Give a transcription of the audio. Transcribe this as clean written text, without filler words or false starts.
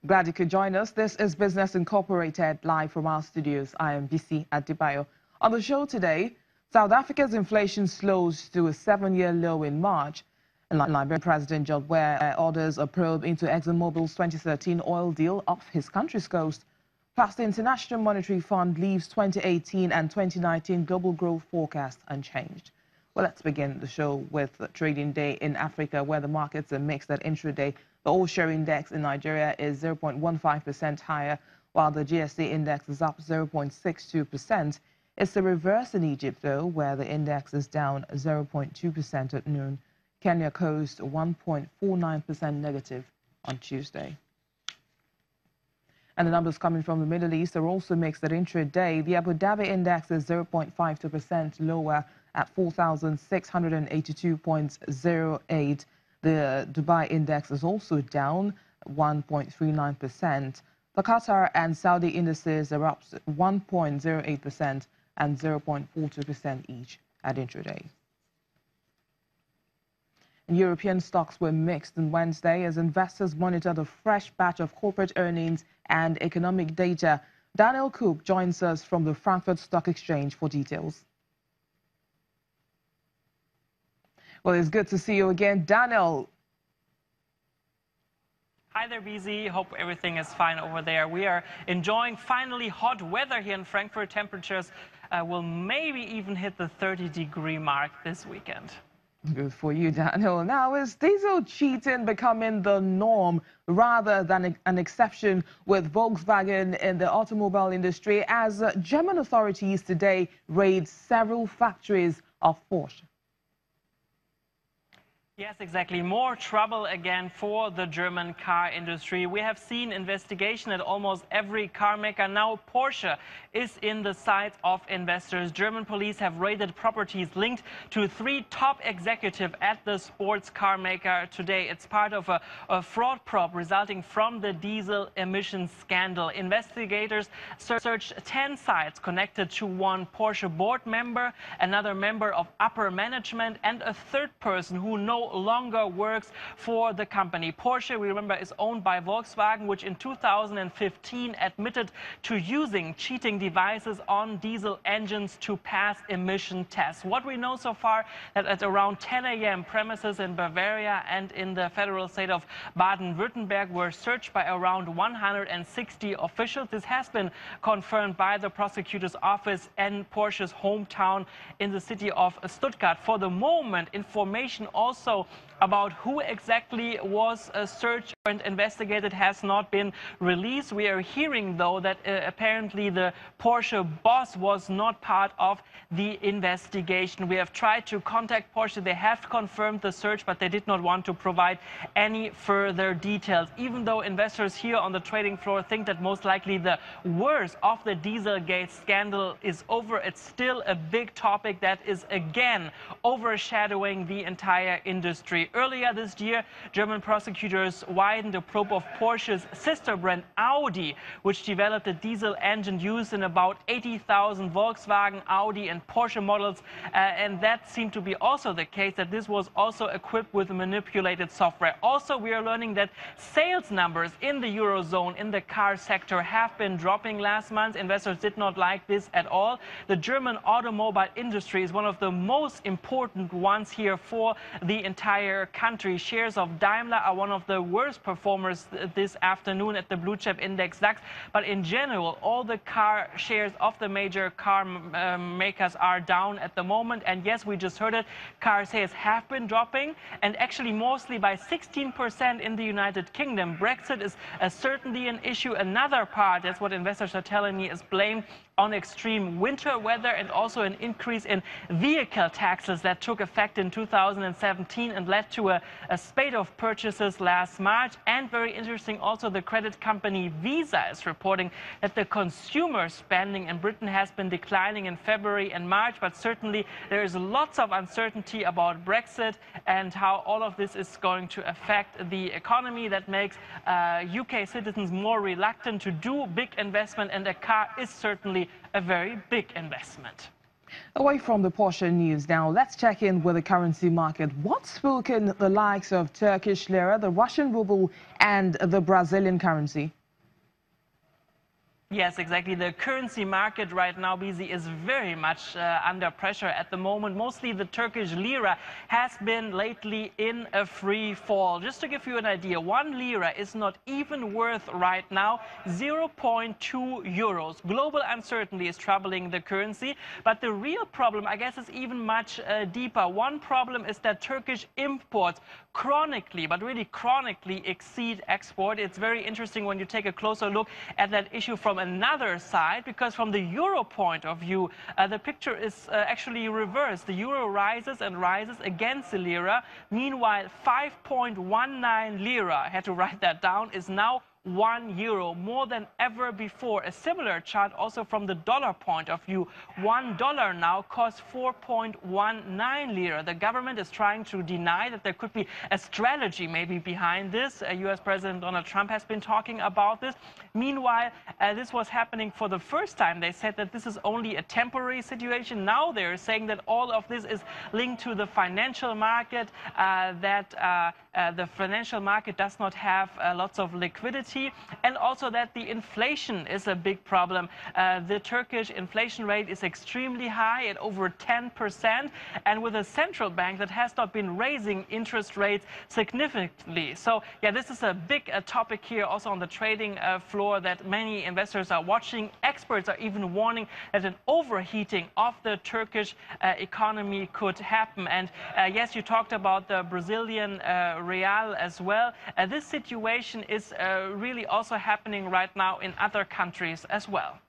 Glad you could join us. This is Business Incorporated, live from our studios. I am BC Adebayo. On the show today, South Africa's inflation slows to a 7-year low in March. And Liberian President George Weah orders a probe into ExxonMobil's 2013 oil deal off his country's coast. Plus, the International Monetary Fund leaves 2018 and 2019 global growth forecast unchanged. Well, let's begin the show with the trading day in Africa, where the markets are mixed at intraday. The all-share index in Nigeria is 0.15% higher, while the GSA index is up 0.62%. It's the reverse in Egypt, though, where the index is down 0.2% at noon. Kenya closed 1.49% negative on Tuesday. And the numbers coming from the Middle East are also mixed at intraday. The Abu Dhabi index is 0.52% lower at 4,682.08. The Dubai index is also down 1.39%. The Qatar and Saudi indices are up 1.08% and 0.42% each at intraday. And European stocks were mixed on Wednesday as investors monitored a fresh batch of corporate earnings and economic data. Daniel Cook joins us from the Frankfurt Stock Exchange for details. Well, it's good to see you again, Daniel. Hi there, BZ. Hope everything is fine over there. We are enjoying finally hot weather here in Frankfurt. Temperatures will maybe even hit the 30-degree mark this weekend. Good for you, Daniel. Now, is diesel cheating becoming the norm rather than an exception with Volkswagen in the automobile industry, as German authorities today raid several factories of Porsche? Yes, exactly. More trouble again for the German car industry. We have seen investigation at almost every car maker. Now Porsche is in the sights of investors. German police have raided properties linked to 3 top executives at the sports car maker today. It's part of a fraud probe resulting from the diesel emissions scandal. Investigators searched 10 sites connected to one Porsche board member, another member of upper management, and a third person who no longer works for the company. Porsche, we remember, is owned by Volkswagen, which in 2015 admitted to using cheating devices on diesel engines to pass emission tests. What we know so far, that at around 10 a.m. premises in Bavaria and in the federal state of Baden-Württemberg were searched by around 160 officials. This has been confirmed by the prosecutor's office in Porsche's hometown in the city of Stuttgart. For the moment, information also about who exactly was searched and investigated has not been released. We are hearing, though, that apparently the Porsche boss was not part of the investigation. We have tried to contact Porsche. They have confirmed the search, but they did not want to provide any further details. Even though investors here on the trading floor think that most likely the worst of the Dieselgate scandal is over, it's still a big topic that is again overshadowing the entire industry. Earlier this year, German prosecutors widened a probe of Porsche's sister brand Audi, which developed a diesel engine used in about 80,000 Volkswagen, Audi and Porsche models. And that seemed to be also the case, that this was also equipped with manipulated software. Also, we are learning that sales numbers in the Eurozone in the car sector have been dropping last month. Investors did not like this at all. The German automobile industry is one of the most important ones here for the entire country. Shares of Daimler are one of the worst performers this afternoon at the blue chip index DAX. But in general, all the car shares of the major car makers are down at the moment. And yes, we just heard it, car sales have been dropping, and actually mostly by 16% in the United Kingdom. Brexit is certainly an issue. Another part, that's what investors are telling me, is blamed on extreme winter weather and also an increase in vehicle taxes that took effect in 2017 and led to a spate of purchases last March. And very interesting, also the credit company Visa is reporting that the consumer spending in Britain has been declining in February and March, but certainly there is lots of uncertainty about Brexit and how all of this is going to affect the economy. That makes UK citizens more reluctant to do big investment, and a car is certainly a very big investment. Away from the Porsche news now, let's check in with the currency market. What's spoken the likes of Turkish lira, the Russian ruble, and the Brazilian currency? Yes, exactly. The currency market right now, BZ, is very much under pressure at the moment. Mostly the Turkish lira has been lately in a free fall. Just to give you an idea, 1 lira is not even worth right now 0.2 euros. Global uncertainty is troubling the currency, but the real problem, I guess, is even much deeper. One problem is that Turkish imports chronically, but really chronically, exceed export. It's very interesting when you take a closer look at that issue from another side, because from the euro point of view, the picture is actually reversed. The euro rises and rises against the lira. Meanwhile, 5.19 lira, I had to write that down, is now 1 euro, more than ever before. A similar chart also from the dollar point of view. $1 now costs 4.19 lira. The government is trying to deny that there could be a strategy maybe behind this. US President Donald Trump has been talking about this. Meanwhile, this was happening for the first time. They said that this is only a temporary situation. Now they're saying that all of this is linked to the financial market, that the financial market does not have lots of liquidity, and also that the inflation is a big problem. The Turkish inflation rate is extremely high at over 10%, and with a central bank that has not been raising interest rates significantly. So yeah, this is a big topic here also on the trading floor that many investors are watching. Experts are even warning that an overheating of the Turkish economy could happen. And yes, you talked about the Brazilian real as well. This situation is really also happening right now in other countries as well.